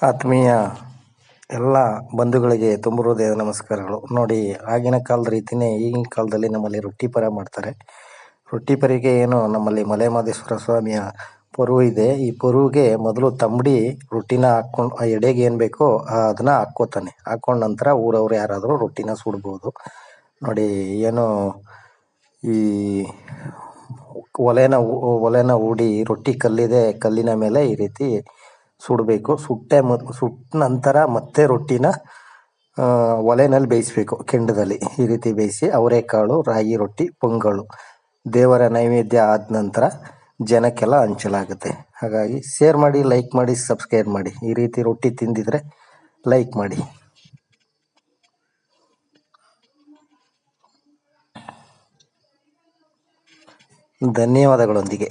ಆತ್ಮೀಯ ಎಲ್ಲ ಬಂಧುಗಳಿಗೆ ತುಂಬ ಹೃದಯದ ನಮಸ್ಕಾರಗಳು. ನೋಡಿ, ಆಗಿನ ಕಾಲದ ರೀತಿಯೇ ಈಗಿನ ಕಾಲದಲ್ಲಿ ನಮ್ಮಲ್ಲಿ ರೊಟ್ಟಿ ಪರ ಮಾಡ್ತಾರೆ. ರೊಟ್ಟಿ ಪರಿಗೆ ಏನು ನಮ್ಮಲ್ಲಿ ಮಲೆ ಮಹದೇಶ್ವರ ಸ್ವಾಮಿಯ ಪೊರು ಇದೆ. ಈ ಪೊರುಗೆ ಮೊದಲು ತಂಬಡಿ ರೊಟ್ಟಿನ ಹಾಕ್ಕೊಂಡು ಆ ಎಡೆಗೆ ಏನು ಬೇಕೋ ಅದನ್ನು ಹಾಕ್ಕೋತಾನೆ. ಹಾಕ್ಕೊಂಡ ನಂತರ ಊರವ್ರು ಯಾರಾದರೂ ರೊಟ್ಟಿನ ಸುಡ್ಬೋದು. ನೋಡಿ, ಏನು ಈ ಒಲೆನ ಹೂಡಿ ರೊಟ್ಟಿ ಕಲ್ಲಿದೆ, ಕಲ್ಲಿನ ಮೇಲೆ ಈ ರೀತಿ ಸುಡಬೇಕು. ಸುಟ್ಟ ನಂತರ ಮತ್ತೆ ರೊಟ್ಟಿನ ಒಲೆನಲ್ಲಿ ಬೇಯಿಸ್ಬೇಕು. ಕೆಂಡದಲ್ಲಿ ಈ ರೀತಿ ಬೇಯಿಸಿ ಅವರೆಕಾಳು, ರಾಗಿ ರೊಟ್ಟಿ, ಪೊಂಗಲು ದೇವರ ನೈವೇದ್ಯ ಆದ ನಂತರ ಜನಕ್ಕೆಲ್ಲ ಹಂಚಲಾಗುತ್ತೆ. ಹಾಗಾಗಿ ಶೇರ್ ಮಾಡಿ, ಲೈಕ್ ಮಾಡಿ, ಸಬ್ಸ್ಕ್ರೈಬ್ ಮಾಡಿ. ಈ ರೀತಿ ರೊಟ್ಟಿ ತಿಂದಿದ್ರೆ ಲೈಕ್ ಮಾಡಿ. ಧನ್ಯವಾದಗಳೊಂದಿಗೆ.